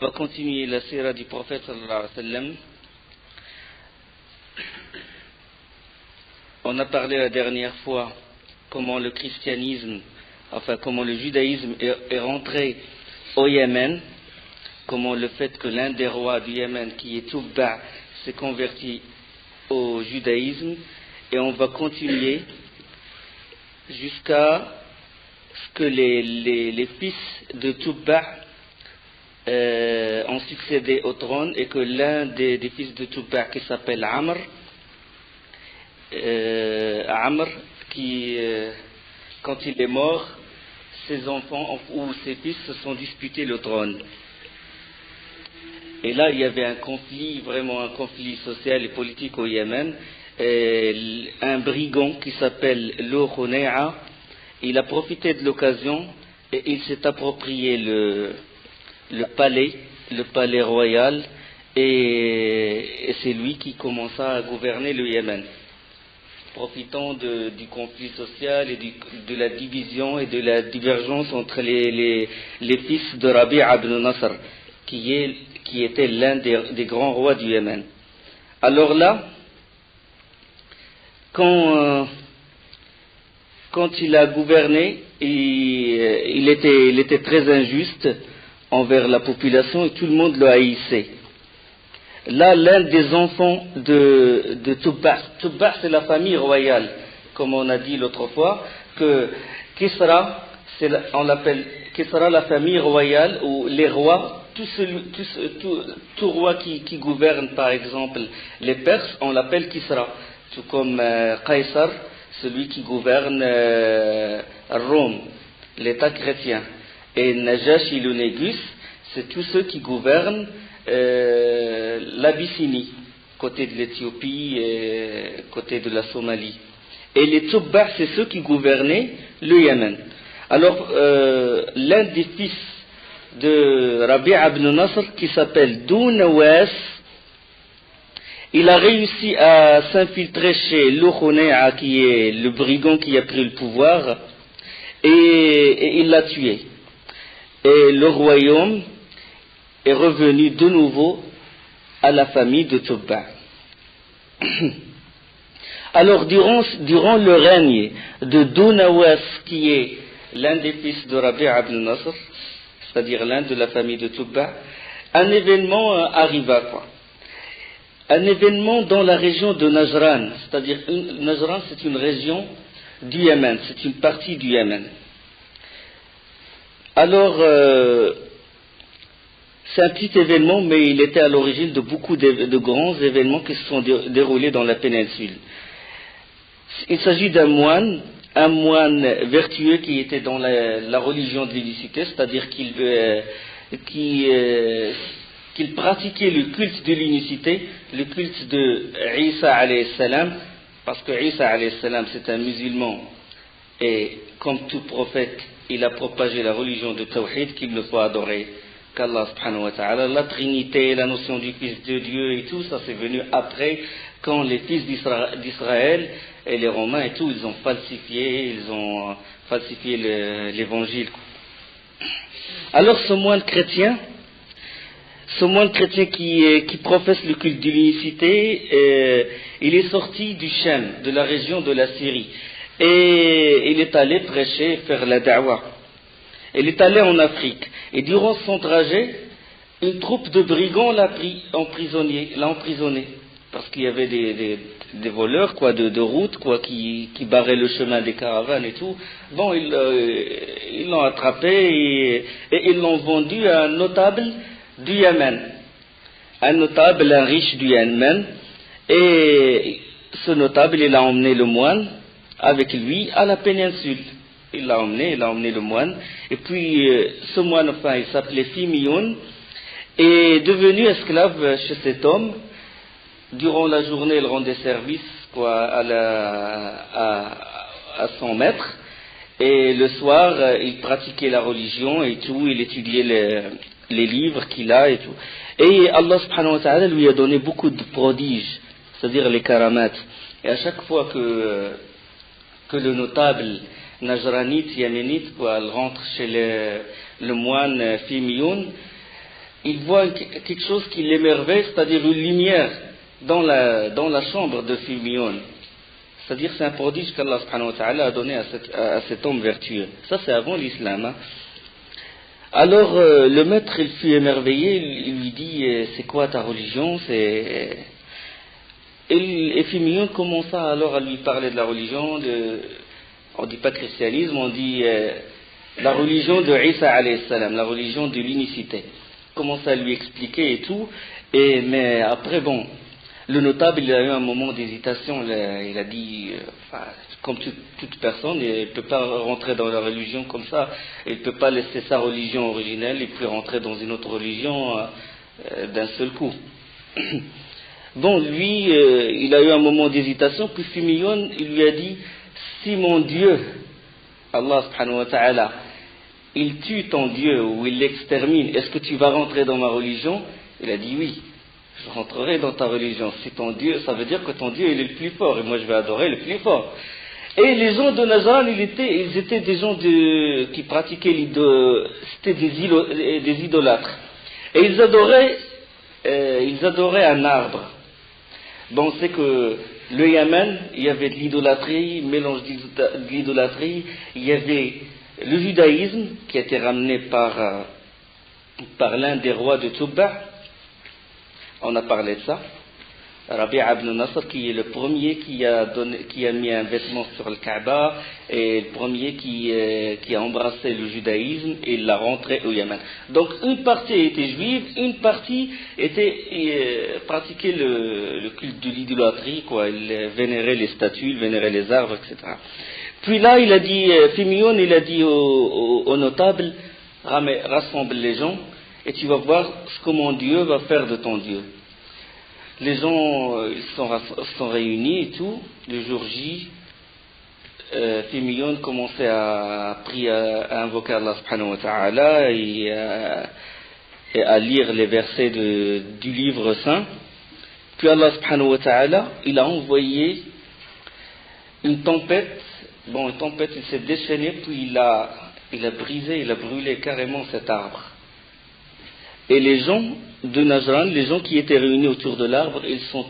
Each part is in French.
On va continuer la sira du prophète sallallahu alayhi wa sallam. On a parlé la dernière fois comment le christianisme, comment le judaïsme est rentré au Yémen, comment le fait que l'un des rois du Yémen, qui est Tubba, s'est converti au judaïsme, et on va continuer jusqu'à ce que les fils de Tubba ont succédé au trône, et que l'un des fils de Tubba, qui s'appelle Amr, quand il est mort, ses enfants ou ses fils se sont disputés le trône. Et là, il y avait un conflit, vraiment un conflit social et politique au Yémen. Un brigand qui s'appelle Lo Khounaïa, il a profité de l'occasion et il s'est approprié le palais royal, et c'est lui qui commença à gouverner le Yémen, profitant du conflit social et de la division et de la divergence entre les fils de Rabi' ibn Nasr, qui était l'un des grands rois du Yémen. Alors là, quand il a gouverné, il était très injuste envers la population et tout le monde le haïssait. Là, l'un des enfants de Tubba, c'est la famille royale, comme on a dit l'autre fois, que Kisra, on l'appelle Kisra, la famille royale, ou les rois, tout roi qui gouverne, par exemple, les Perses, on l'appelle Kisra, tout comme Qaysar, celui qui gouverne Rome, l'État chrétien, et Najashi le Négus, c'est tous ceux qui gouvernent l'Abyssinie, côté de l'Éthiopie et côté de la Somalie. Et les Tubba, c'est ceux qui gouvernaient le Yémen. Alors, l'un des fils de Rabi' ibn Nasr, qui s'appelle Dounawas, il a réussi à s'infiltrer chez Lo Khounaïa, qui est le brigand qui a pris le pouvoir, et il l'a tué. Et le royaume est revenu de nouveau à la famille de Tubba. Alors, durant le règne de Dounawas, qui est l'un des fils de Rabi' ibn Nasr, c'est-à-dire l'un de la famille de Tubba, un événement arriva, un événement dans la région de Najran, c'est-à-dire Najran, c'est une région du Yémen, c'est une partie du Yémen. Alors, c'est un petit événement, mais il était à l'origine de beaucoup de grands événements qui se sont déroulés dans la péninsule. Il s'agit d'un moine vertueux qui était dans la religion de l'unicité, c'est-à-dire qu'il pratiquait le culte de l'unicité, le culte de Isa alayhi salam, parce que Isa alayhi salam c'est un musulman, et comme tout prophète, il a propagé la religion de Tawhid, qu'il ne faut adorer qu'Allah subhanahu wa ta'ala. La Trinité, la notion du Fils de Dieu et tout, ça c'est venu après, quand les fils d'Israël et les Romains et tout, ils ont falsifié l'évangile. Alors ce moine chrétien qui professe le culte de l'unicité, il est sorti du Sham, de la région de la Syrie, et il est allé prêcher, faire la da'wah. Il est allé en Afrique, et durant son trajet, une troupe de brigands l'a emprisonné, parce qu'il y avait des voleurs de route qui barraient le chemin des caravanes et tout. Bon, ils l'ont attrapé et ils l'ont vendu à un notable du Yémen, un riche du Yémen, et ce notable, il a emmené le moine avec lui à la péninsule. Il l'a emmené le moine, et puis ce moine, il s'appelait Fimioun, et devenu esclave chez cet homme. Durant la journée, il rendait service à son maître, et le soir, il pratiquait la religion et tout, il étudiait les livres qu'il a et tout. Et Allah subhanahu wa ta'ala lui a donné beaucoup de prodiges, c'est-à-dire les karamat. Et à chaque fois que le notable najranite, yéménite, elle rentre chez le moine Fimioun, il voit quelque chose qui l'émerveille, c'est-à-dire une lumière dans la chambre de Firmione. C'est-à-dire c'est un prodige qu'Allah subhanahu wa ta'ala a donné à cet homme vertueux. Ça c'est avant l'islam. Hein. Alors le maître il fut émerveillé, il lui dit c'est quoi ta religion? Et Firmione commença alors à lui parler de la religion, on ne dit pas christianisme, on dit la religion de Isa alayhi salam, la religion de l'unicité. Il commença à lui expliquer et tout, mais après bon, le notable il a eu un moment d'hésitation, il a dit, comme toute personne, il ne peut pas rentrer dans la religion comme ça, il ne peut pas laisser sa religion originelle et puis rentrer dans une autre religion d'un seul coup. Bon, lui, il a eu un moment d'hésitation, puis Firmione, il lui a dit, si mon Dieu, Allah subhanahu wa ta'ala, il tue ton Dieu ou il l'extermine, est-ce que tu vas rentrer dans ma religion? Il a dit oui, je rentrerai dans ta religion. Si ton Dieu, ça veut dire que ton Dieu il est le plus fort et moi je vais adorer le plus fort. Et les gens de Nazareth, ils étaient des gens qui pratiquaient c'était des idolâtres. Et ils adoraient un arbre. Bon, c'est que le Yémen, il y avait de l'idolâtrie, mélange de l'idolâtrie, il y avait le judaïsme qui a été ramené par l'un des rois de Tubba. On a parlé de ça. Rabi'a ibn Nasr qui est le premier qui a mis un vêtement sur le Kaaba et le premier qui a embrassé le judaïsme et l'a rentré au Yémen. Donc une partie était juive, une partie pratiquait le culte de l'idolâtrie, quoi. Il vénérait les statues, il vénérait les arbres, etc. Puis là, il a dit, Firmione, il a dit aux notables, rassemble les gens et tu vas voir ce que mon Dieu va faire de ton Dieu. Les gens ils sont réunis et tout. Le jour J, Firmione commençait à invoquer Allah subhanahu wa ta'ala et à lire les versets du livre saint. Puis Allah subhanahu wa ta'ala, il a envoyé une tempête. Bon, une tempête, il s'est déchaîné, puis il a brisé, il a brûlé carrément cet arbre. Et les gens de Najran, les gens qui étaient réunis autour de l'arbre, ils ont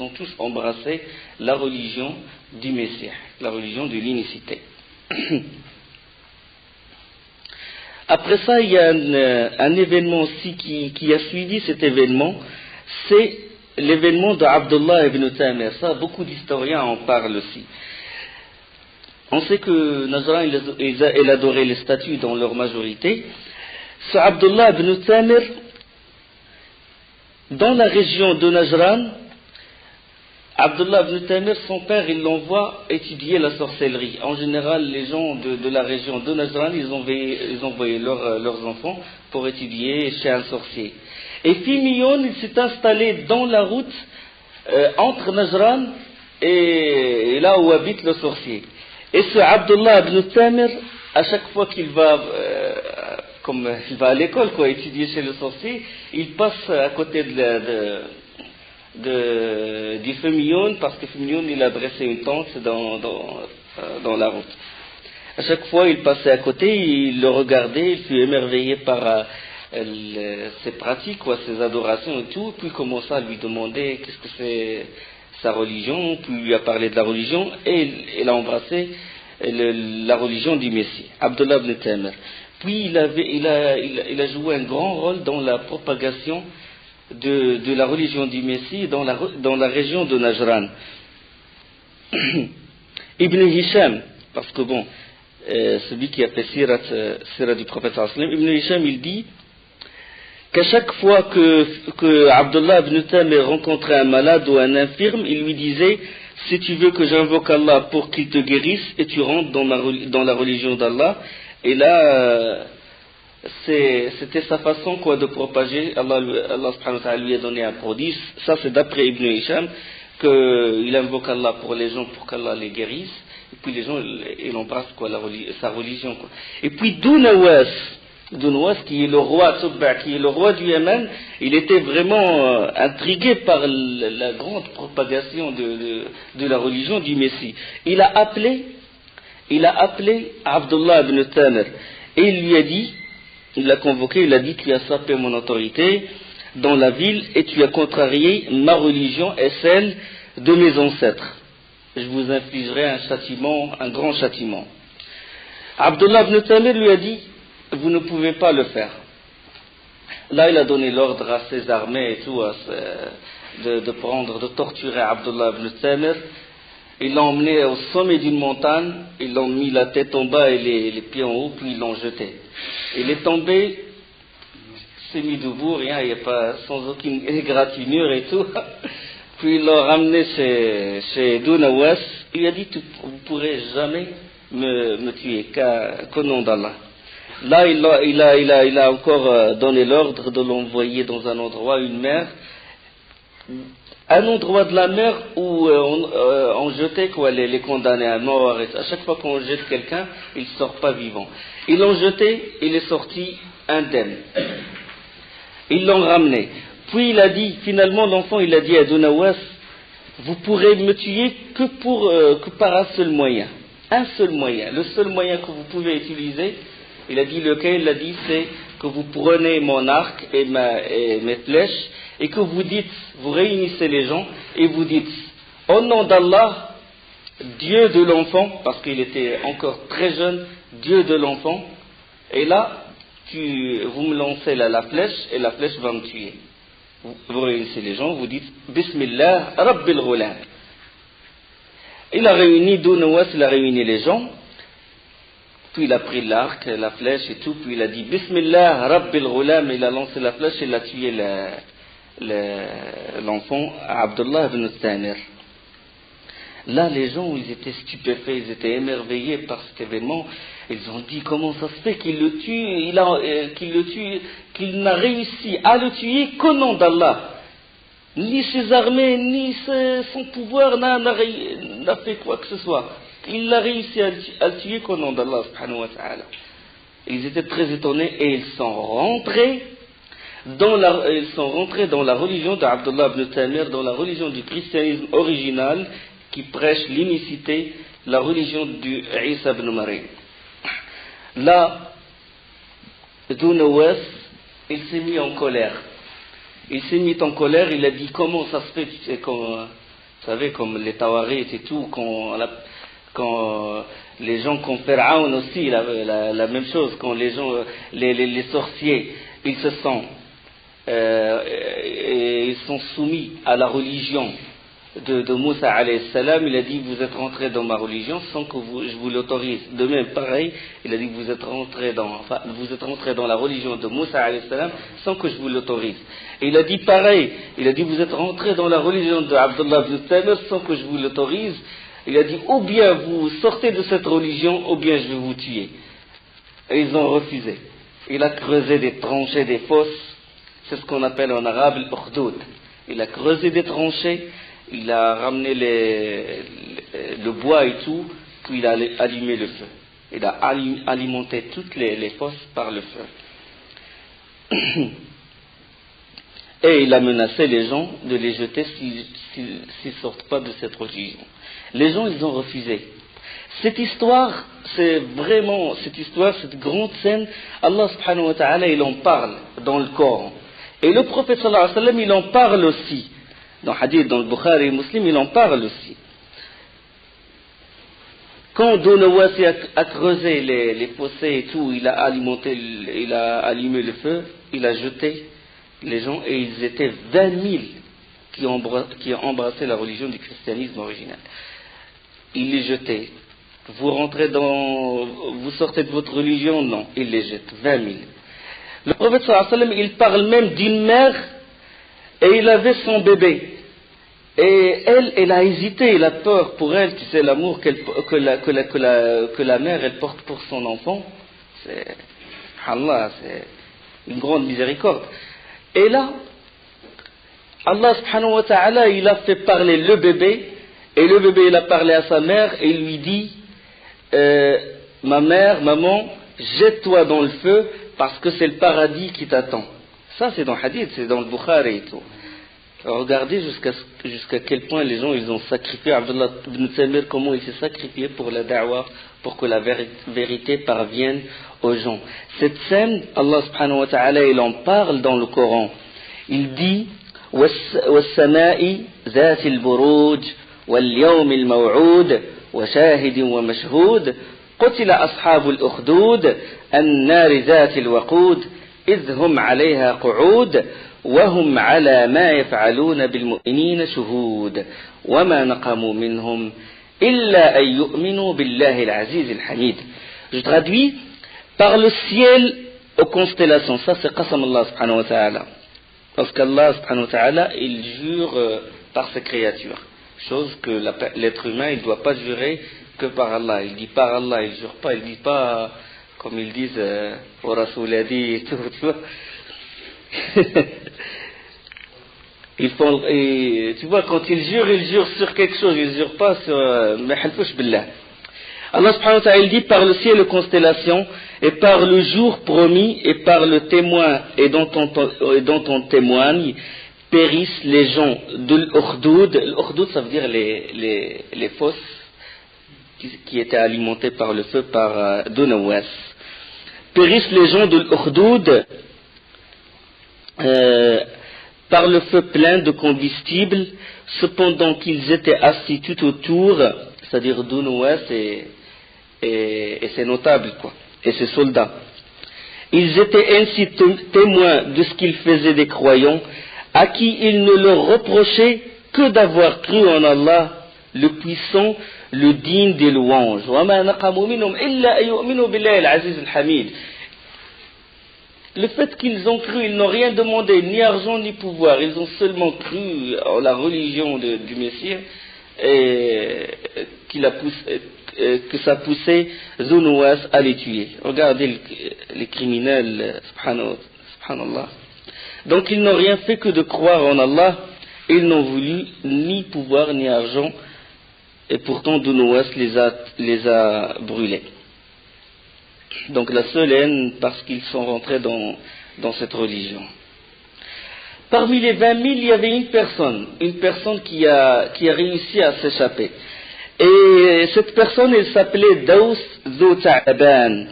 tous embrassé la religion du Messie, la religion de l'unicité. Après ça, il y a un événement aussi qui a suivi cet événement, c'est l'événement d'Abdullah ibn Tamir. Ça, beaucoup d'historiens en parlent aussi. On sait que Najran, il adorait les statues dans leur majorité. Ce Abdullah ibn Tamir, dans la région de Najran, Abdullah ibn Tamir, son père, il l'envoie étudier la sorcellerie. En général, les gens de la région de Najran, ils envoyaient leurs enfants pour étudier chez un sorcier. Et Firmione, il s'est installé dans la route entre Najran et là où habite le sorcier. Et ce Abdullah ibn Tamir, à chaque fois qu'il va comme il va à l'école, quoi, étudier chez le sorcier, il passe à côté du Firmione, parce que Firmione, il a dressé une tente dans la route. À chaque fois, il passait à côté, il le regardait, il fut émerveillé par ses pratiques, quoi, ses adorations et tout, puis il commença à lui demander qu'est-ce que c'est sa religion, puis il lui a parlé de la religion, et il a embrassé la religion du Messie, Abdullah ibn Tamir. Puis il a joué un grand rôle dans la propagation de la religion du Messie dans la région de Najran. Ibn Hisham, parce que bon, celui qui a fait Sira du prophète sallam, Ibn Hisham, il dit qu'à chaque fois que Abdullah ibn Tamir rencontrait un malade ou un infirme, il lui disait: si tu veux que j'invoque Allah pour qu'il te guérisse, et tu rentres dans la religion d'Allah. Et là, c'était sa façon, quoi, de propager. Allah subhanahu wa ta'ala lui a donné un prodige. Ça, c'est d'après Ibn Hisham, qu'il invoque Allah pour les gens, pour qu'Allah les guérisse. Et puis les gens, ils embrassent, quoi, sa religion, quoi. Et puis Dunawas, qui est le roi Tubba, qui est le roi du Yémen, il était vraiment intrigué par la grande propagation de la religion du Messie. Il a appelé Abdullah ibn Tamir et il lui a dit: il l'a convoqué, il a dit: tu as sapé mon autorité dans la ville et tu as contrarié ma religion et celle de mes ancêtres. Je vous infligerai un châtiment, un grand châtiment. Abdullah ibn Tamir lui a dit: vous ne pouvez pas le faire. Là, il a donné l'ordre à ses armées et tout de torturer Abdullah ibn Tamir. Ils l'ont emmené au sommet d'une montagne, ils l'ont mis la tête en bas et les pieds en haut, puis ils l'ont jeté. Il est tombé, s'est mis debout, rien, il n'y a pas, sans aucune égratignure et tout. Puis ils l'ont ramené chez Dounawas. Il lui a dit: vous ne pourrez jamais me tuer, qu'au nom d'Allah. Là, il a encore donné l'ordre de l'envoyer dans un endroit, une mer, un endroit de la mer où on jetait les condamnés à mort. À chaque fois qu'on jette quelqu'un, il ne sort pas vivant. Ils l'ont jeté, il est sorti indemne. Ils l'ont ramené. Puis il a dit, finalement l'enfant, il a dit à Dounawas: vous pourrez me tuer que par un seul moyen. Un seul moyen. Le seul moyen que vous pouvez utiliser, il a dit lequel? Il a dit: c'est que vous prenez mon arc et mes flèches et que vous dites, vous réunissez les gens et vous dites: au nom d'Allah, Dieu de l'enfant, parce qu'il était encore très jeune, Dieu de l'enfant, et là, vous me lancez la flèche et la flèche va me tuer. Vous réunissez les gens, vous dites: Bismillah, Rabbil Ghulam. Il a réuni Dounawas, il a réuni les gens, puis il a pris l'arc, la flèche et tout, puis il a dit: Bismillah, Rabbil Ghulam, il a lancé la flèche et il a tué l'enfant Abdullah ibn Tamir. Là, les gens, ils étaient stupéfaits, ils étaient émerveillés par cet événement. Ils ont dit: comment ça se fait qu'il le tue, qu'il n'a réussi à le tuer qu'au nom d'Allah. Ni ses armées, ni son pouvoir n'a fait quoi que ce soit. Il a réussi à le tuer qu'au nom d'Allah subhanahu wa ta'ala. Ils étaient très étonnés et ils sont rentrés dans la religion d'Abdullah ibn Tamir, dans la religion du christianisme original qui prêche l'unicité, la religion du Isa ibn Maryam. Là, Dounawas, il s'est mis en colère. Il a dit: comment ça se fait, vous savez, comme les Tawarites et tout, quand les gens, comme Pharaon aussi, la même chose, quand les gens, les sorciers, ils se sont, ils sont soumis à la religion de Moussa alayhi salam. Il a dit: vous êtes rentrés dans ma religion sans que je vous l'autorise. De même, pareil, il a dit: vous êtes rentrés dans la religion de Moussa alayhi salam sans que je vous l'autorise. Et il a dit pareil, il a dit: vous êtes rentrés dans la religion de Abdullah ibn Tamir sans que je vous l'autorise. Il a dit: ou bien vous sortez de cette religion, ou bien je vais vous tuer. Et ils ont refusé. Il a creusé des tranchées, des fosses, c'est ce qu'on appelle en arabe l'ukhdoud. Il a creusé des tranchées, il a ramené le bois et tout, puis il a allumé le feu. Il a alimenté toutes les fosses par le feu. Et il a menacé les gens de les jeter s'ils ne sortent pas de cette religion. Les gens, ils ont refusé. Cette histoire, cette grande scène, Allah subhanahu wa ta'ala, il en parle dans le Coran. Et le prophète sallallahu alayhi wa sallam, il en parle aussi. Dans Hadith, dans le Bukhari et Muslim, il en parle aussi. Quand Dounawas a creusé les fossés et tout, il a allumé le feu, il a jeté les gens, et ils étaient 20 000 qui ont embrassé la religion du christianisme original. Il les jetait. Vous sortez de votre religion? Non, il les jette. 20 000. Le prophète sallallahu alayhi wa sallam, il parle même d'une mère, et il avait son bébé. Et elle a hésité, elle a peur pour elle, tu sais, l'amour que la mère, elle porte pour son enfant. C'est une grande miséricorde. Et là, Allah subhanahu wa ta'ala, il a fait parler le bébé, et le bébé, il a parlé à sa mère, et il lui dit: maman, jette-toi dans le feu, parce que c'est le paradis qui t'attend. Ça, c'est dans le Hadith, c'est dans le Bukhari et tout. Regardez jusqu'à quel point les gens ils ont sacrifié. Abdullah ibn Samir, comment il s'est sacrifié pour la da'wah, pour que la vérité parvienne aux gens. Cette scène, Allah subhanahu wa ta'ala, il en parle dans le Coran. Il dit وَالسَّمَاءِ ذَاتِ الْبُرُوجِ وَالْيَوْمِ الْمَوْعُودِ وَشَاهِدٍ وَمَشْهُودٍ قُتِلَ أَصْحَابُ الْأُخْدُودِ النَّارِ ذَاتِ الْوَقُودِ إِذْ هُمْ عَلَيْهَا قُعُودٌ وهم على ما يفعلون بالمؤمنين شهود وما نقموا منهم إلا أن يؤمنوا بالله العزيز الحميد. Je traduis: par le ciel aux constellations. Ça c'est qasam Allah subhanahu wa ta'ala. Parce qu'Allah subhanahu wa ta'ala il jure par ses créatures. Chose que l'être humain il ne doit pas jurer que par Allah. Il dit par Allah, il jure pas, il dit pas comme ils disent au Rasoul a dit et tout, tu vois. Ils font, et, tu vois, quand ils jurent sur quelque chose, ils ne jurent pas sur Mahalfush Billah. Allah subhanahu wa ta'ala dit par le ciel et constellation, et par le jour promis, et par le témoin, et dont on témoigne, périssent les gens de l'Ukhdoud. L'Ukhdoud, ça veut dire les fosses qui étaient alimentées par le feu par Dunawas. Périssent les gens de l'Ukhdoud par le feu plein de combustible, cependant qu'ils étaient assis tout autour, c'est-à-dire Dunawas et ses notables, quoi, et ses soldats. Ils étaient ainsi témoins de ce qu'ils faisaient des croyants, à qui ils ne leur reprochaient que d'avoir cru en Allah, le puissant, le digne des louanges. Le fait qu'ils ont cru, ils n'ont rien demandé, ni argent ni pouvoir, ils ont seulement cru en la religion du Messie, et que ça poussait Zunawas à les tuer. Regardez les criminels, subhanallah. Donc ils n'ont rien fait que de croire en Allah, ils n'ont voulu ni pouvoir ni argent, et pourtant Zunawas les a brûlés. Donc la seule haine parce qu'ils sont rentrés dans cette religion. Parmi les 20 000, il y avait une personne qui a réussi à s'échapper. Et cette personne, elle s'appelait Daous Dhu Ta'ban.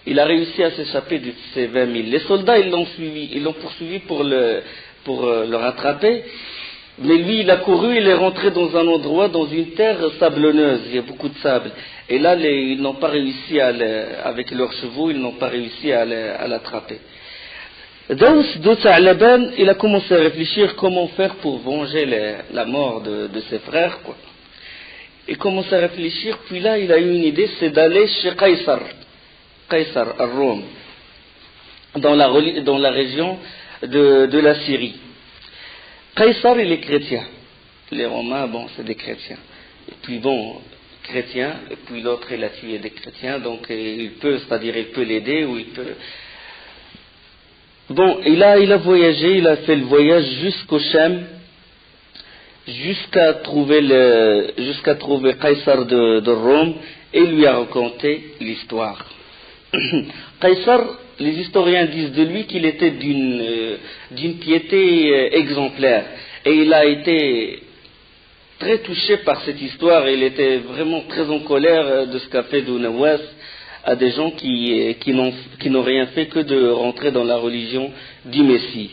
Il a réussi à s'échapper de ces 20 000. Les soldats, ils l'ont poursuivi pour le rattraper. Mais lui, il a couru, il est rentré dans un endroit, dans une terre sablonneuse, il y a beaucoup de sable. Et là, ils n'ont pas réussi avec leurs chevaux, ils n'ont pas réussi à l'attraper. Daous Dhu Ta'ban, il a commencé à réfléchir comment faire pour venger la mort de ses frères, quoi. Il commence à réfléchir, puis là, il a eu une idée, c'est d'aller chez Qaysar à Rome, dans la région de la Syrie. Qaysar, il est chrétien. Les Romains, bon, c'est des chrétiens. Et puis bon, chrétien, et puis l'autre, il a tué des chrétiens, donc il peut l'aider, ou il peut... Bon, il a voyagé, il a fait le voyage jusqu'au Sham, jusqu'à trouver Qaysar de Rome, et lui a raconté l'histoire. Qaysar, les historiens disent de lui qu'il était d'une piété exemplaire, et il a été très touché par cette histoire, et il était vraiment très en colère de ce qu'a fait Dunawas à des gens qui n'ont rien fait que de rentrer dans la religion du Messie.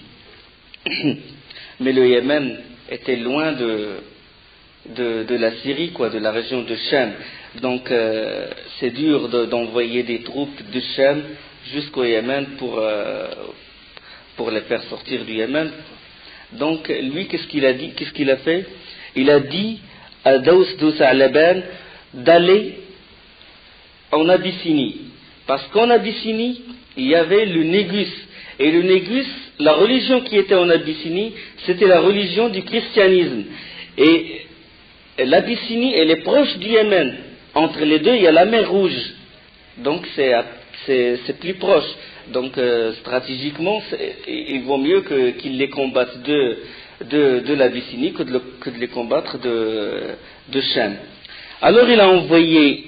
Mais le Yémen était loin de la Syrie, quoi, de la région de Sham. Donc c'est dur d'envoyer des troupes de Sham jusqu'au Yémen pour les faire sortir du Yémen. Donc lui, qu'est-ce qu'il a fait? Il a dit à Daous Dhu Ta'ban d'aller en Abyssinie, parce qu'en Abyssinie il y avait le Négus, et le Négus, la religion qui était en Abyssinie, c'était la religion du christianisme, et l'Abyssinie elle est proche du Yémen. Entre les deux il y a la mer Rouge, donc c'est plus proche. Donc stratégiquement il vaut mieux qu'ils les combattent de l'Abyssinie que de les combattre de Sham. Alors il a envoyé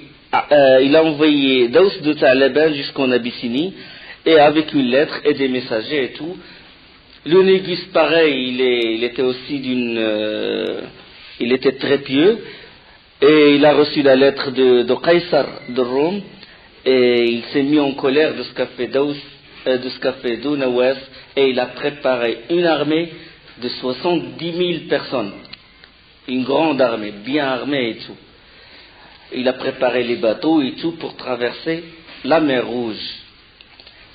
Daous Dhu Ta'ban jusqu'en Abyssinie, et avec une lettre et des messagers et tout, Le Négus, pareil, il était aussi il était très pieux, et il a reçu la lettre de Qaysar de Rome, et il s'est mis en colère de ce qu'a fait Dounawas, et il a préparé une armée de 70 000 personnes, une grande armée, bien armée et tout. Il a préparé les bateaux et tout pour traverser la mer Rouge.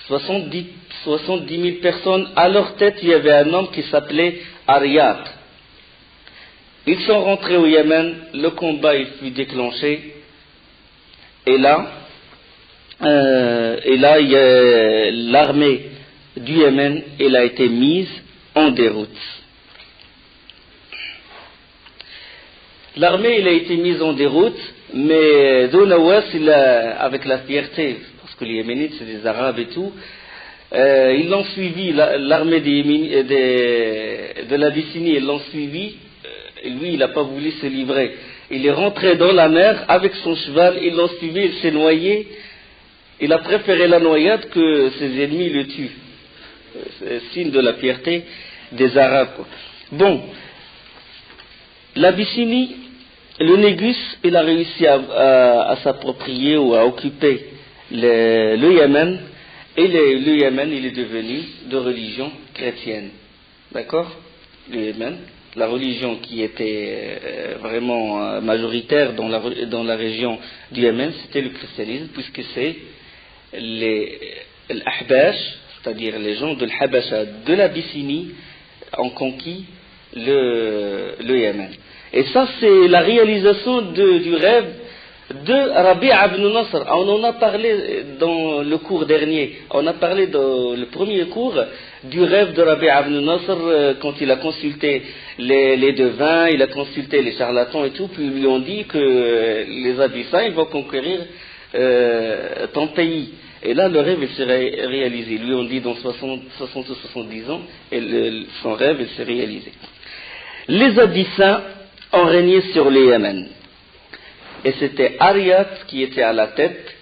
70 000 personnes, à leur tête il y avait un homme qui s'appelait Ariyat. Ils sont rentrés au Yémen, le combat il fut déclenché, et là l'armée du Yémen elle a été mise en déroute. L'armée elle a été mise en déroute, mais Dounawas avec la fierté, parce que les Yéménites c'est des Arabes et tout, ils l'ont suivi, l'armée de l'Abyssinie, ils l'ont suivi, lui il n'a pas voulu se livrer. Il est rentré dans la mer avec son cheval, ils l'ont suivi, il s'est noyé, il a préféré la noyade que ses ennemis le tuent. C'est signe de la fierté des Arabes, quoi. Bon, l'Abyssinie, le Négus, il a réussi à s'approprier ou à occuper le Yémen, et le Yémen, il est devenu de religion chrétienne. D'accord? Le Yémen, la religion qui était vraiment majoritaire dans la région du Yémen, c'était le christianisme, puisque c'est l'Ahbash, c'est-à-dire les gens de l'Habasha, de l'Abyssinie, ont conquis le Yémen. Et ça, c'est la réalisation du rêve de Rabi' ibn Nasr. On en a parlé dans le cours dernier. On a parlé dans le premier cours du rêve de Rabi' ibn Nasr quand il a consulté les devins, il a consulté les charlatans et tout, puis ils lui ont dit que les Abyssins, ils vont conquérir ton pays. Et là, le rêve, il s'est réalisé. Ils lui ont dit dans 60 ou 70 ans, et son rêve, il s'est réalisé. Les Abyssins ont régné sur le Yémen. Et c'était Ariyat qui était à la tête,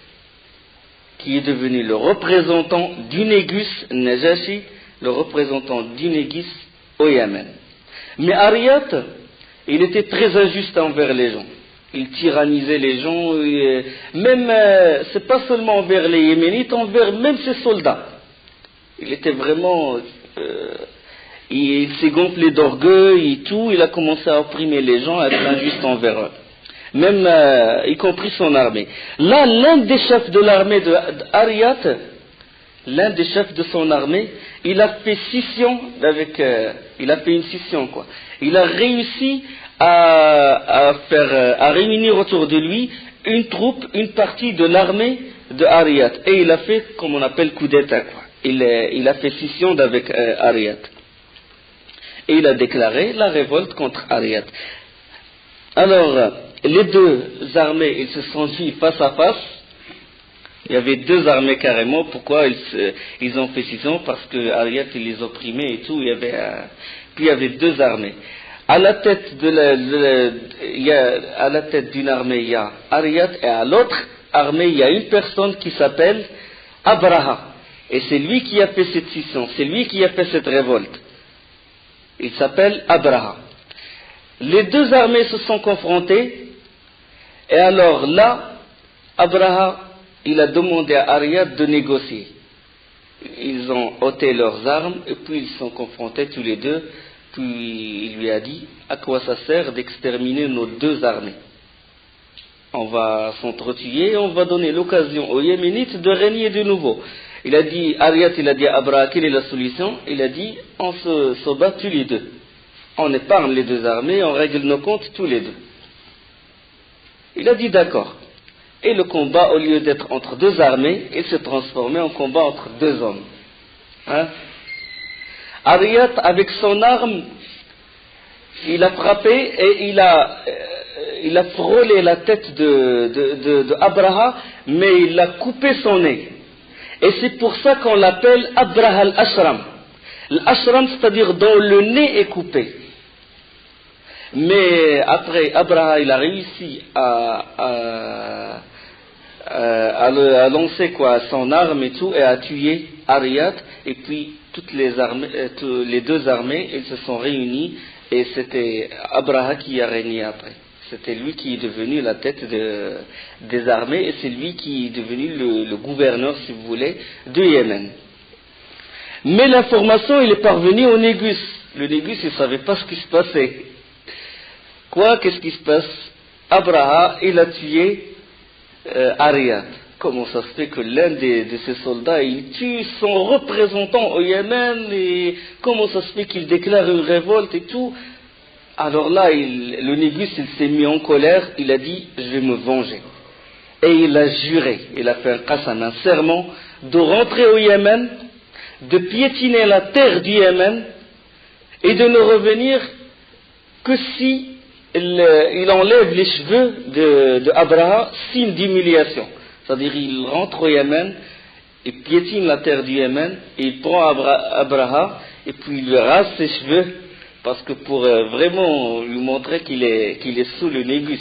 qui est devenu le représentant du Négus, Najashi, le représentant du Négus au Yémen. Mais Ariyat, il était très injuste envers les gens. Il tyrannisait les gens, même, c'est pas seulement envers les Yéménites, envers même ses soldats. Il était vraiment, il s'est gonflé d'orgueil et tout, il a commencé à opprimer les gens, à être injuste envers eux. Même, y compris son armée. Là, l'un des chefs de l'armée d'Ariyat, l'un des chefs de son armée, il a fait scission il a fait une scission, quoi. Il a réussi à réunir autour de lui une partie de l'armée de Ariyat. Et il a fait, comme on appelle, coup d'état, quoi. Il a fait scission d'avec Ariyat. Et il a déclaré la révolte contre Ariyat. Alors, les deux armées, ils se sont mis face à face. Il y avait deux armées carrément. Pourquoi ils ont fait scission? Parce que Ariyat, il les opprimait et tout. Puis il y avait deux armées. À la tête d'une armée, il y a Ariyat, et à l'autre armée, il y a une personne qui s'appelle Abraha. Et c'est lui qui a fait cette scission, c'est lui qui a fait cette révolte. Il s'appelle Abraha. Les deux armées se sont confrontées, et alors là, Abraha, il a demandé à Ariyat de négocier. Ils ont ôté leurs armes, et puis ils se sont confrontés tous les deux. Puis il lui a dit, à quoi ça sert d'exterminer nos deux armées? On va s'entretuer et on va donner l'occasion aux Yéménites de régner de nouveau. Il a dit, Ariyat, il a dit à Abraha, quelle est la solution? Il a dit, on se bat tous les deux. On épargne les deux armées, on règle nos comptes tous les deux. Il a dit d'accord. Et le combat, au lieu d'être entre deux armées, il s'est transformé en combat entre deux hommes. Hein? Ariyat, avec son arme, il a frappé et il a frôlé la tête de Abraha, mais il a coupé son nez. Et c'est pour ça qu'on l'appelle Abraha al-Ashram. L'Ashram, c'est-à-dire dont le nez est coupé. Mais après, Abraha, il a réussi à lancer son arme et tout, et à tuer Ariyat, et puis toutes les armées, les deux armées, ils se sont réunis et c'était Abraha qui a régné après. C'était lui qui est devenu la tête des armées et c'est lui qui est devenu le gouverneur, si vous voulez, de Yémen. Mais l'information, il est parvenu au Négus. Le Négus, il ne savait pas ce qui se passait. Qu'est-ce qui se passe? Abraha, il a tué Ariad. Comment ça se fait que l'un de ses soldats, il tue son représentant au Yémen, et comment ça se fait qu'il déclare une révolte et tout? Alors là, le Négus, il s'est mis en colère, il a dit, je vais me venger. Et il a juré, il a fait un qasam, un serment, de rentrer au Yémen, de piétiner la terre du Yémen, et de ne revenir que si il enlève les cheveux de Abraha, signe d'humiliation. C'est-à-dire, il rentre au Yémen, il piétine la terre du Yémen, et il prend Abraha, et puis il lui rase ses cheveux, parce que pour vraiment lui montrer qu'il est sous le Négus.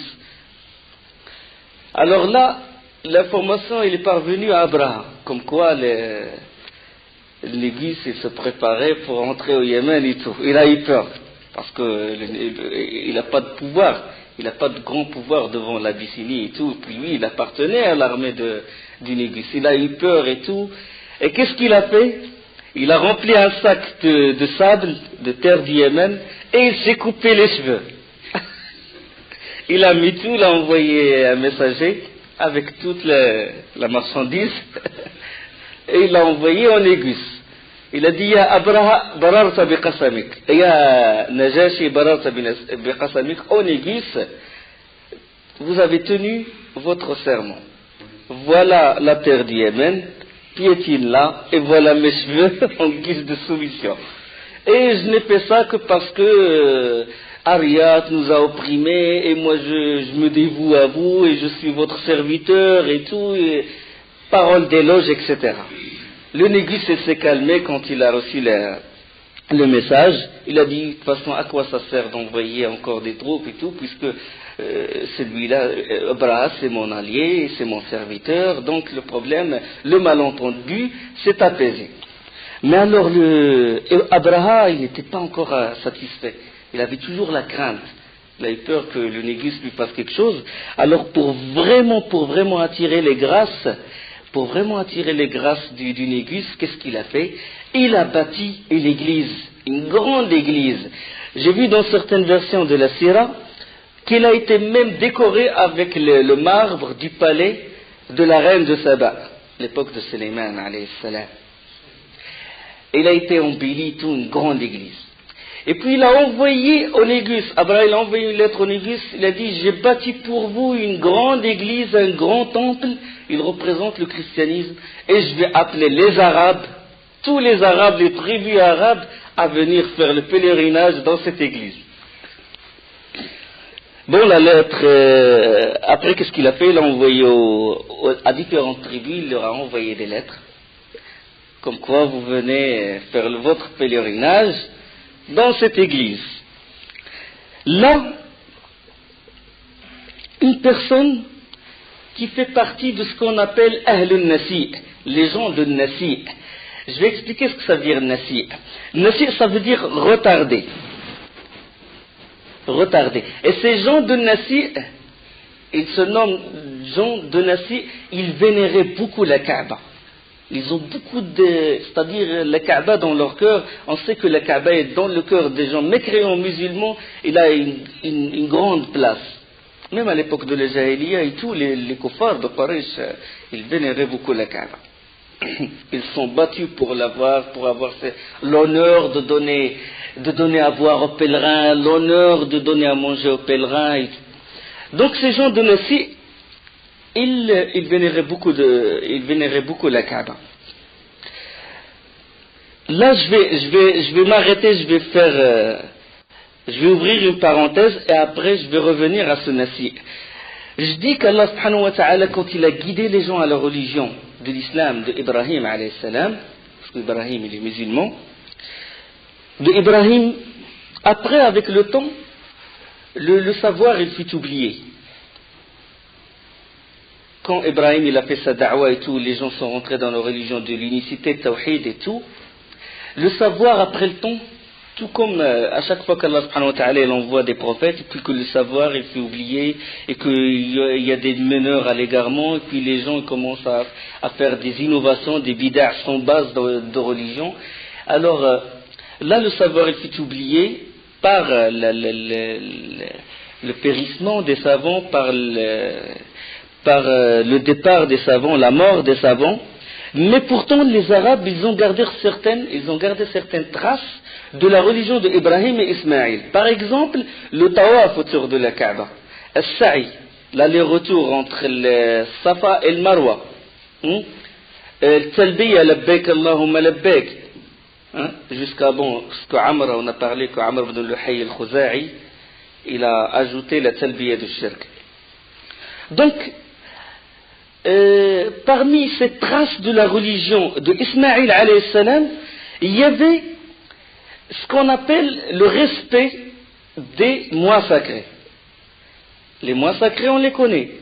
Alors là, l'information elle est parvenue à Abraha, comme quoi le Négus il se préparait pour rentrer au Yémen et tout. Il a eu peur, parce qu'il n'a pas de pouvoir, il n'a pas de grand pouvoir devant l'Abyssinie et tout. Puis lui, il appartenait à l'armée du Négus. Il a eu peur et tout. Et qu'est-ce qu'il a fait? Il a rempli un sac de sable, de terre du Yémen, et il s'est coupé les cheveux. Il a mis tout, il a envoyé un messager avec toute la marchandise, et il l'a envoyé au Négus. Il a dit, Ya Abraha, bararta bi qasamik. Ya Najashi, bararta bi qasamik. Au Négus, vous avez tenu votre serment. Voilà la terre du Yémen, piétine-la, et voilà mes cheveux en guise de soumission. Et je n'ai fait ça que parce que Ariat nous a opprimés, et moi je me dévoue à vous, et je suis votre serviteur, et tout, et paroles d'éloge, etc. Le Négus s'est calmé quand il a reçu le message. Il a dit, de toute façon, à quoi ça sert d'envoyer encore des troupes et tout, puisque celui-là, Abraha, c'est mon allié, c'est mon serviteur, donc le problème, le malentendu, s'est apaisé. Mais alors, Abraha, il n'était pas encore satisfait. Il avait toujours la crainte. Il a eu peur que le Négus lui fasse quelque chose. Alors, pour vraiment attirer les grâces, du Négus, qu'est-ce qu'il a fait? Il a bâti une église, une grande église. J'ai vu dans certaines versions de la Sira qu'il a été même décoré avec le marbre du palais de la reine de Saba, l'époque de Sulayman alayhi salam. Il a été embelli toute une grande église. Et puis il a envoyé au Négus, Abraham a envoyé une lettre au Négus, il a dit, j'ai bâti pour vous une grande église, un grand temple, il représente le christianisme, et je vais appeler les Arabes, tous les Arabes, les tribus arabes, à venir faire le pèlerinage dans cette église. Bon, la lettre, après qu'est-ce qu'il a fait? Il a envoyé à différentes tribus, il leur a envoyé des lettres, comme quoi vous venez faire votre pèlerinage dans cette église. Là, une personne qui fait partie de ce qu'on appelle Ahlun Nasi, les gens de Nasi. Je vais expliquer ce que ça veut dire Nasi. Nasi, ça veut dire retardé. Retardé. Et ces gens de Nasi, ils se nomment gens de Nasi, ils vénéraient beaucoup la Kaaba. Ils ont beaucoup c'est-à-dire la Kaaba dans leur cœur. On sait que la Kaaba est dans le cœur des gens mécréants musulmans, il a une grande place. Même à l'époque de la Jahiliya et tout, les kuffars de Quraysh, ils vénéraient beaucoup la Kaaba. Ils sont battus pour l'avoir, pour avoir l'honneur de donner à boire aux pèlerins, l'honneur de donner à manger aux pèlerins. Donc ces gens de Nassi, ils vénéraient beaucoup la Kaaba. Là, je vais m'arrêter, je vais ouvrir une parenthèse et après je vais revenir à ce Nassi. Je dis qu'Allah subhanahu wa ta'ala, quand il a guidé les gens à la religion de l'islam de Ibrahim alayhi salam, parce qu'Ibrahim il est musulman, de Ibrahim, après avec le temps, le savoir il fut oublié. Quand Ibrahim il a fait sa da'wa et tout, les gens sont rentrés dans la religion de l'unicité, tawhid et tout, Le savoir après le temps, tout comme à chaque fois qu'Allah subhanahu wa ta'ala il envoie des prophètes, et puis que le savoir il fait oublier, et qu'il y a des meneurs à l'égarement, et puis les gens ils commencent à faire des innovations, des bid'ah sans base de religion. Alors là le savoir il fait oublier par le périssement des savants, par le départ des savants, la mort des savants. Mais pourtant, les Arabes, ils ont gardé certaines traces de la religion d'Ibrahim et Ismaïl. Par exemple, le tawaf autour de la Kaaba, al-sa'i, l'aller-retour entre le Safa et le Marwa, al-talbiya, labbaik Allahumma labbaik, jusqu'à ce qu'Amr, on a parlé qu'Amr ibn Luhay al-Khuza'i, il a ajouté la talbiya du shirk. Donc, parmi ces traces de la religion de Ismaïl alayhi salam, il y avait ce qu'on appelle le respect des mois sacrés. Les mois sacrés, on les connaît.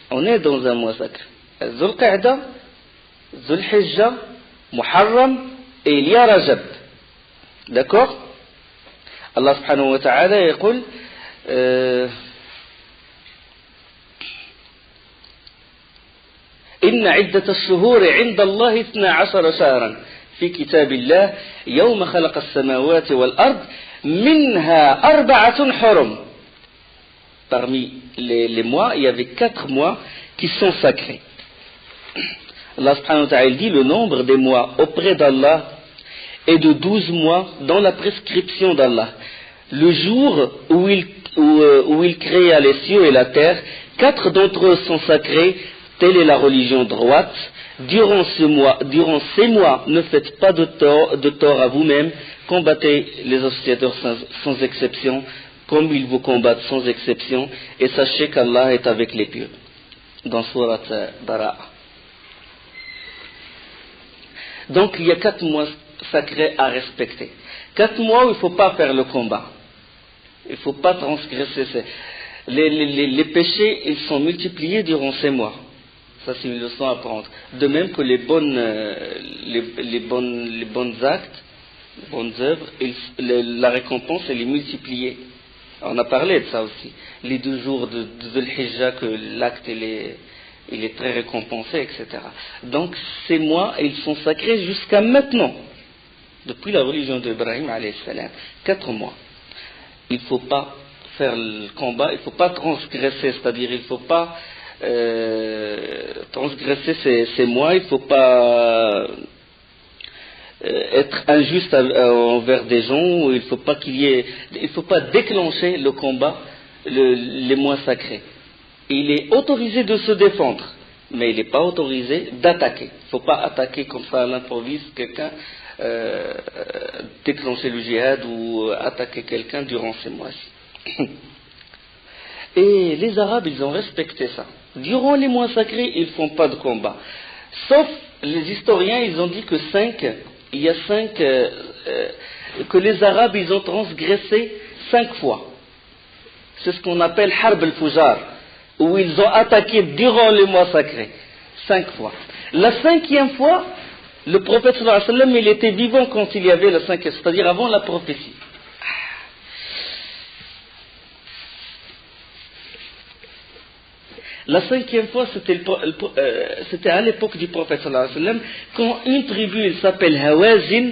On est dans un mois sacré. Dhul Qa'da, Dhul Hijja, Muharram et il y a Rajab. D'accord? Allah subhanahu wa ta'ala يقول إن عدة الشهور عند الله 12 شهرا في كتاب الله يوم خلق السماوات والأرض منها 4 حرم. Parmi les mois, il y avait 4 mois qui sont sacrés. Allah subhanahu wa ta'ala dit le nombre des mois auprès d'Allah est de 12 mois dans la prescription d'Allah. Le jour où il créa les cieux et la terre, 4 d'entre eux sont sacrés. Telle est la religion droite. Durant ces mois, ne faites pas de tort à vous-même. Combattez les associateurs sans exception, comme ils vous combattent sans exception. Et sachez qu'Allah est avec les pieux. Dans Surat Bara'a. Donc il y a 4 mois sacrés à respecter. 4 mois où il ne faut pas faire le combat. Il ne faut pas transgresser. Les péchés, ils sont multipliés durant ces mois. Ça, c'est une leçon à prendre. De même que les bonnes actes, les bonnes œuvres, la récompense, elle est multipliée. On a parlé de ça aussi. Les 2 jours de Dhul Hijja, que l'acte, il est très récompensé, etc. Donc, ces mois, ils sont sacrés jusqu'à maintenant. Depuis la religion d'Ibrahim, alayhi salam. 4 mois. Il ne faut pas faire le combat, il ne faut pas transgresser, c'est-à-dire il ne faut pas transgresser ces mois, il ne faut pas être injuste envers des gens, il ne faut pas déclencher le combat, les mois sacrés. Il est autorisé de se défendre, mais il n'est pas autorisé d'attaquer. Il ne faut pas attaquer comme ça à l'improviste quelqu'un, déclencher le djihad ou attaquer quelqu'un durant ces mois-ci. Et les Arabes, ils ont respecté ça. Durant les mois sacrés, ils ne font pas de combat. Sauf les historiens, ils ont dit que il y a 5, que les Arabes, ils ont transgressé 5 fois. C'est ce qu'on appelle Harb al-Fujar, où ils ont attaqué durant les mois sacrés. 5 fois. La 5e fois, le prophète sallallahu alayhi wa sallam, il était vivant quand il y avait la 5e, c'est-à-dire avant la prophétie. La 5e fois, c'était à l'époque du prophète sallallahu alayhi wa sallam, quand une tribu, il s'appelle Hawazin,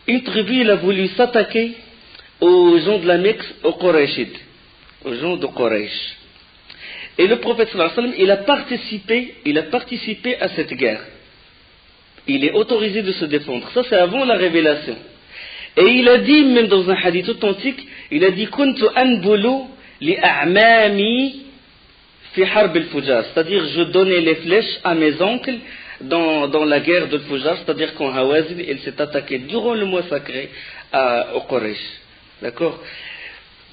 une tribu, il a voulu s'attaquer aux gens de la Mecque, aux Qurayshides, aux gens de Quraysh. Et le prophète sallallahu alayhi wa sallam, il a participé à cette guerre. Il est autorisé de se défendre. Ça, c'est avant la révélation. Et il a dit, même dans un hadith authentique, il a dit, Kuntu anbulu li a'mami fi harb al-Fujar, c'est-à-dire je donnais les flèches à mes oncles dans la guerre de Fujar, c'est-à-dire quand Hawazin il s'est attaqué durant le mois sacré au Quraysh. D'accord?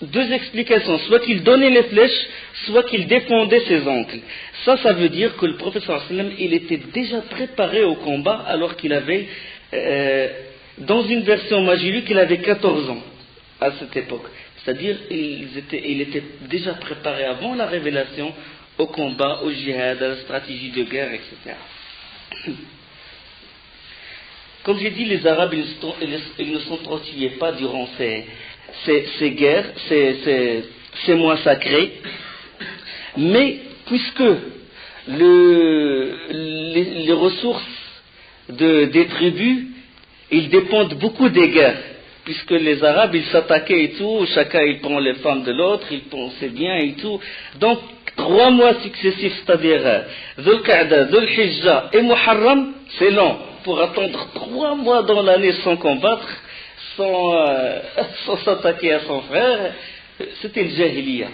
2 explications, soit qu'il donnait les flèches, soit qu'il défendait ses oncles. Ça veut dire que le prophète sallallahu alayhi wa sallam, il était déjà préparé au combat alors qu'il avait, dans une version majilique, il avait 14 ans à cette époque. C'est-à-dire il était déjà préparé avant la révélation au combat, au djihad, à la stratégie de guerre, etc. Comme j'ai dit, les Arabes, ils ne s'entretuaient pas durant ces guerres, ces mois sacrés. Mais puisque les ressources des tribus, ils dépendent beaucoup des guerres, puisque les Arabes, ils s'attaquaient et tout, chacun il prend les femmes de l'autre, il prend ses biens et tout. Donc, 3 mois successifs, c'est-à-dire Dhul Qa'da, Dhul Hijja et Muharram, c'est long. Pour attendre 3 mois dans l'année sans combattre, sans s'attaquer à son frère, c'était le Jahiliya.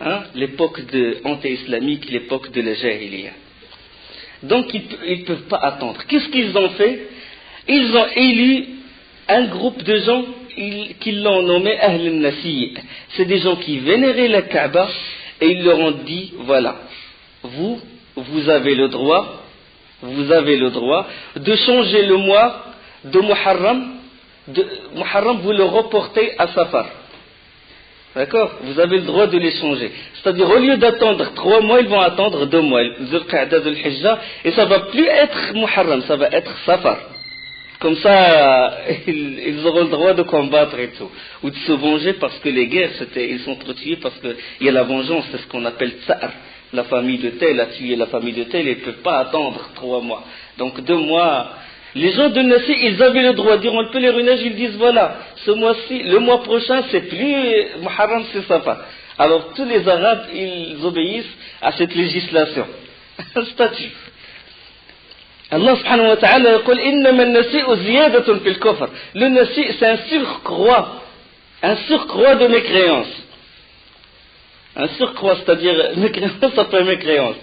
Hein, l'époque anti-islamique, l'époque de la Jahiliya. Donc ils ne peuvent pas attendre. Qu'est-ce qu'ils ont fait? Ils ont élu un groupe de gens qui l'ont nommé Ahl al-Nasi'. C'est des gens qui vénéraient la Kaaba et ils leur ont dit, voilà, vous avez le droit de changer le mois de Muharram, vous le reportez à Safar. D'accord? Vous avez le droit de les changer. C'est-à-dire, au lieu d'attendre 3 mois, ils vont attendre 2 mois. Dhul Qa'da, Dhul Hijja, et ça va plus être Muharram, ça va être Safar. Comme ça, ils auront le droit de combattre et tout. Ou de se venger parce que les guerres, ils sont entretués parce qu'il y a la vengeance, c'est ce qu'on appelle tsar. La famille de tel a tué la famille de tel et ils ne peuvent pas attendre 3 mois. Donc 2 mois. Les gens de Nassi, ils avaient le droit, durant le pèlerinage, ils disent voilà, ce mois-ci, le mois prochain, c'est plus Muharram, c'est Safar. Alors tous les Arabes, ils obéissent à cette législation. Un statut. Allah subhanahu wa ta'ala dit innama an-nasi'u ziyadatun fil kufr. Le nasi, c'est un surcroît de mécréance. Un surcroît, c'est-à-dire mécréance après mécréance.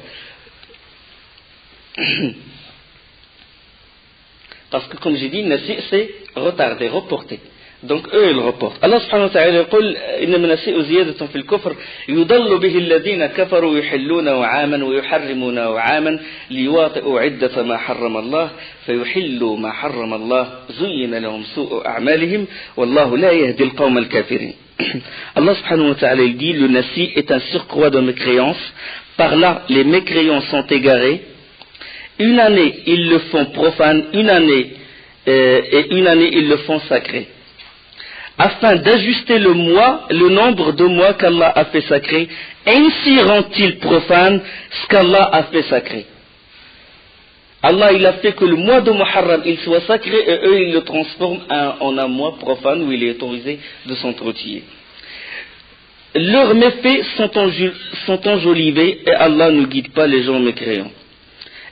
Parce que comme j'ai dit, nasi c'est retardé, reporté. Donc eux ils reportent. Allah subhanahu wa ta'ala يقول إنما النسيء زيادة في الكفر يضل به الذين كفروا يحلونه عاما ويحرمونه عاما ليواطئوا عدة ما حرم الله فيحلوا ما حرم الله زين لهم سوء أعمالهم والله لا يهدي القوم الكافرين. Allah subhanahu wa ta'ala dit le nasi est un surcroît de mécréance. Par là les mécréants sont égarés. Une année, ils le font profane, et une année, ils le font sacré. Afin d'ajuster le nombre de mois qu'Allah a fait sacré, ainsi rend-il profane ce qu'Allah a fait sacré. Allah, il a fait que le mois de Muharram, il soit sacré, et eux, ils le transforment en un mois profane où il est autorisé de s'entretuer. Leurs méfaits sont enjolivés, et Allah ne guide pas les gens mécréants.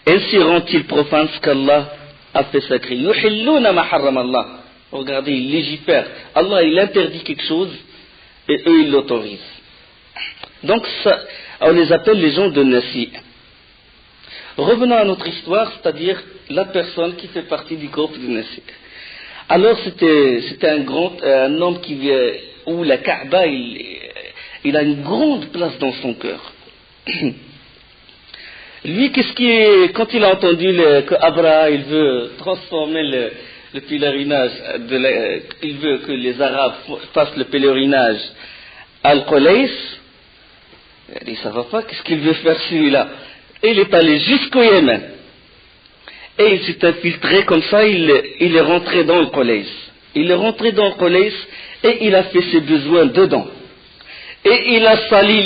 Ainsi rend-il profane ce qu'Allah a fait sacré. Yuhilluna ma harram Allah. Regardez, il légifère. Allah, il interdit quelque chose et eux, ils l'autorisent. Donc, ça, on les appelle les gens de Nasi. Revenons à notre histoire, c'est-à-dire la personne qui fait partie du groupe de Nasi. Alors, c'était un homme où la Kaaba, il a une grande place dans son cœur. Lui, quand il a entendu que Abraha, il veut transformer le pèlerinage, il veut que les Arabes fassent le pèlerinage à Al-Qulays, il dit ça va pas, qu'est-ce qu'il veut faire celui-là? Et il est allé jusqu'au Yémen. Et il s'est infiltré comme ça, il est rentré dans Al-Qulays. Il est rentré dans Al-Qulays et il a fait ses besoins dedans. Et il a sali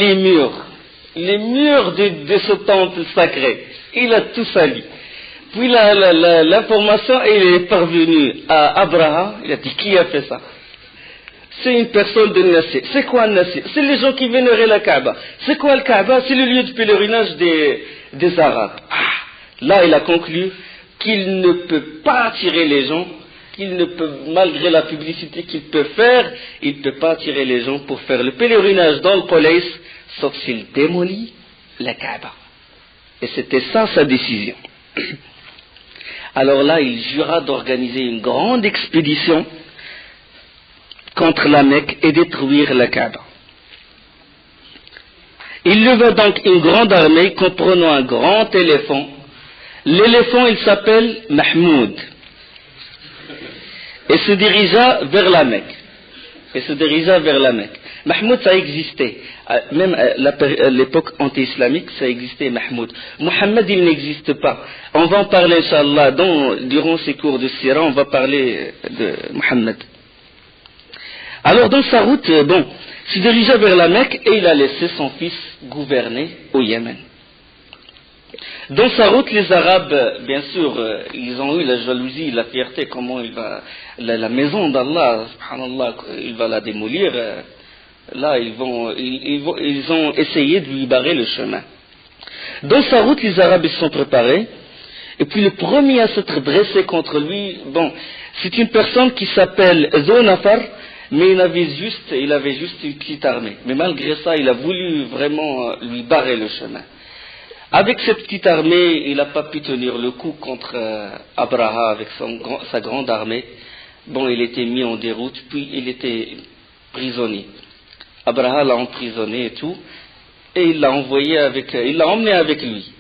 les murs de ce temple sacré. Il a tout sali. Puis l'information est parvenue à Abraham. Il a dit, qui a fait ça? C'est une personne de Nassi. C'est quoi Nassi? C'est les gens qui vénéraient la Kaaba. C'est quoi le Kaaba? C'est le lieu de pèlerinage des Arabes. Là, il a conclu qu'il ne peut pas attirer les gens, malgré la publicité qu'il peut faire, il ne peut pas attirer les gens pour faire le pèlerinage dans le Qulays, sauf s'il démolit la Kaaba. Et c'était ça sa décision. Alors là, il jura d'organiser une grande expédition contre la Mecque et détruire la Kaaba. Il leva donc une grande armée comprenant un grand éléphant. L'éléphant, il s'appelle Mahmoud. Et se dirigea vers la Mecque. Mahmoud, ça existait. Même à l'époque anti-islamique, ça existait, Mahmoud. Mohammed, il n'existe pas. On va en parler, Inch'Allah, durant ces cours de Sira, on va parler de Mohammed. Alors, dans sa route, se dirigea vers la Mecque et il a laissé son fils gouverner au Yémen. Dans sa route, les Arabes, bien sûr, ils ont eu la jalousie, la fierté, comment il va, la maison d'Allah, subhanallah, il va la démolir. Là, ils ont essayé de lui barrer le chemin. Dans sa route, les Arabes se sont préparés, et puis le premier à s'être dressé contre lui, c'est une personne qui s'appelle Zonafar, mais il avait juste une petite armée. Mais malgré ça, il a voulu vraiment lui barrer le chemin. Avec cette petite armée, il n'a pas pu tenir le coup contre Abraha avec sa grande armée. Il était mis en déroute, puis il était prisonnier. Abraha l'a emprisonné et tout, et il l'a emmené avec lui,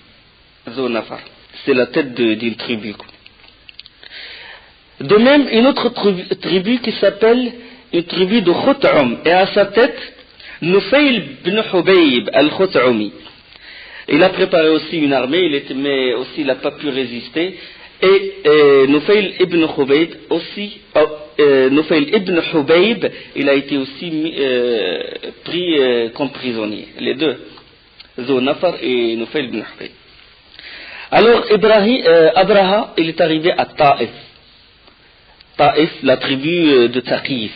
Zonafar. C'est la tête d'une tribu. De même, une autre tribu qui s'appelle une tribu de Khut'um, et à sa tête, Nufayl ibn Hubayb al-Khut'umi. Il a préparé aussi une armée, mais aussi il n'a pas pu résister. Et Nufayl ibn Hubayb, il a été aussi pris comme prisonnier. Les deux, Zonafar et Nufayl ibn Hubayb. Alors Abraha, il est arrivé à Taïf. Taïf, la tribu de Thaqif.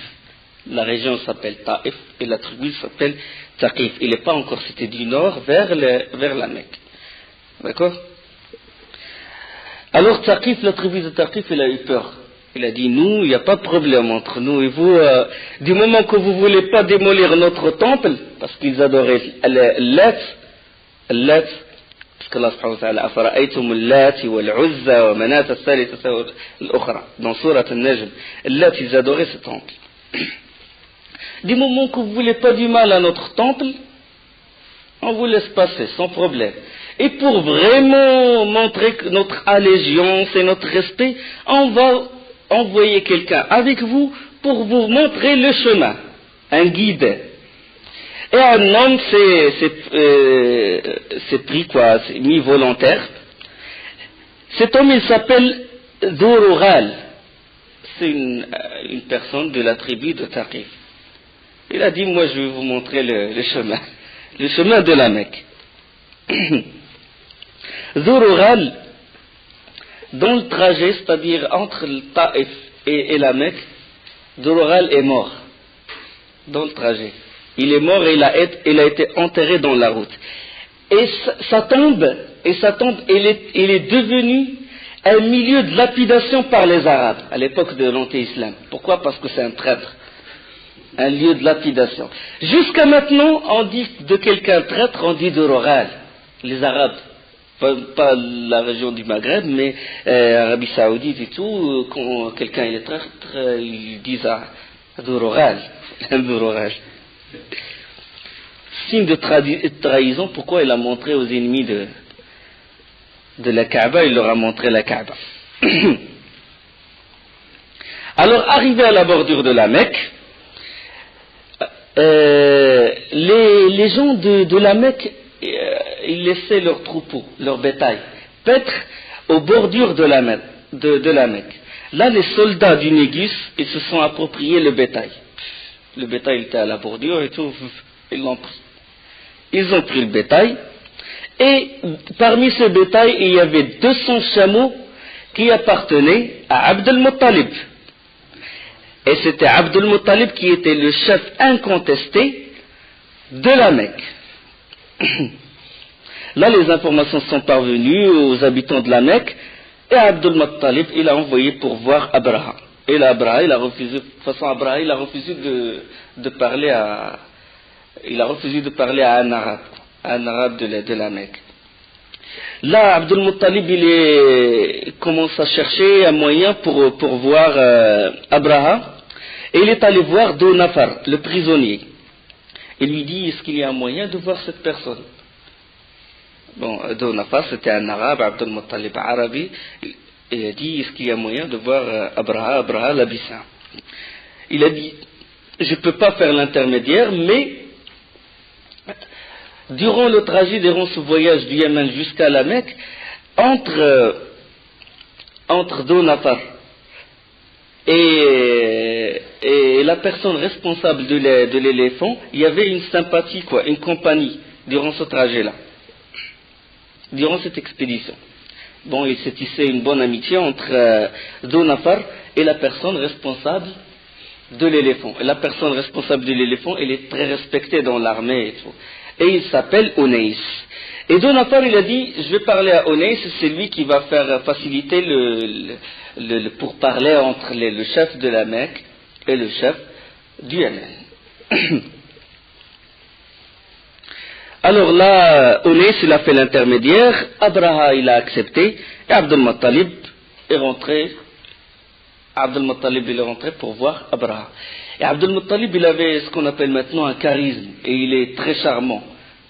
La région s'appelle Taïf et la tribu s'appelle Thaqif. Il n'est pas encore, c'était du nord vers la Mecque. D'accord? Alors Thaqif, la tribu de Thaqif, il a eu peur. Il a dit, nous, il n'y a pas de problème entre nous et vous. Du moment que vous ne voulez pas démolir notre temple, parce qu'ils adoraient Lat, parce qu'Allah subhanahu wa ta'ala, أفرأيتم اللات والعزى ومناة الثالثة الأخرى, dans Surat Al-Najm, Lat, ils adoraient ce temple. Du moment que vous ne voulez pas du mal à notre temple, on vous laisse passer sans problème. Et pour vraiment montrer notre allégeance et notre respect, on va envoyer quelqu'un avec vous pour vous montrer le chemin, un guide. Et un homme c'est pris c'est mis volontaire. Cet homme il s'appelle Dhurughal. C'est une personne de la tribu de Thaqif. Il a dit, moi je vais vous montrer le chemin de la Mecque. Dhurughal, dans le trajet, c'est-à-dire entre le Taïf et la Mecque, Dhurughal est mort dans le trajet. Il est mort et il a été enterré dans la route. Et sa tombe, il est devenu un milieu de lapidation par les Arabes à l'époque de l'anté-islam. Pourquoi? Parce que c'est un traître. Un lieu de lapidation. Jusqu'à maintenant, on dit de quelqu'un traître, on dit Dhurughal. Les Arabes, pas la région du Maghreb, mais Arabie Saoudite et tout, quand quelqu'un est traître, ils disent Dhurughal. Dhurughal. Signe de trahison, pourquoi il a montré aux ennemis de la Kaaba, il leur a montré la Kaaba. Alors, arrivé à la bordure de la Mecque, les gens de la Mecque, ils laissaient leurs troupeaux, leur bétail, paître aux bordures de la Mecque. Là, les soldats du Négus, ils se sont appropriés le bétail. Le bétail était à la bordure et tout, ils l'ont pris. Ils ont pris le bétail, et parmi ce bétail, il y avait 200 chameaux qui appartenaient à Abd al-Muttalib. Et c'était Abd al-Muttalib qui était le chef incontesté de la Mecque. Là, les informations sont parvenues aux habitants de la Mecque, et Abd al-Muttalib, il a envoyé pour voir Abraha. Et là, Abraha, il a refusé, de toute façon, Abraha, il a refusé de parler à un arabe de la Mecque. Là, Abd al-Muttalib, il commence à chercher un moyen pour voir Abraha, et il est allé voir Zonafar, le prisonnier. Il lui dit, est-ce qu'il y a un moyen de voir cette personne? Bon, Zonafar, c'était un arabe, Abd al-Muttalib arabe. Il a dit, est-ce qu'il y a moyen de voir Abraha l'Abyssin? Il a dit, je ne peux pas faire l'intermédiaire, mais durant le trajet, durant ce voyage du Yémen jusqu'à la Mecque, entre Donafar et la personne responsable de l'éléphant, il y avait une sympathie, une compagnie, durant ce trajet-là, durant cette expédition. Bon, il s'est tissé une bonne amitié entre Donafar et la personne responsable de l'éléphant. Et la personne responsable de l'éléphant, elle est très respectée dans l'armée et tout. Et il s'appelle Oneis. Et Donafar, il a dit, je vais parler à Oneis, c'est lui qui va faire faciliter le pourparler entre le chef de la Mecque et le chef du Yémen. Alors là, Oneis, il a fait l'intermédiaire, Abraha, il a accepté, et Abdul Muttalib est rentré. Abdul Muttalib il est rentré pour voir Abraha. Et Abdul Muttalib, il avait ce qu'on appelle maintenant un charisme, et il est très charmant.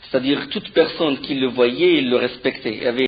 C'est-à-dire, toute personne qui le voyait, il le respectait. Il avait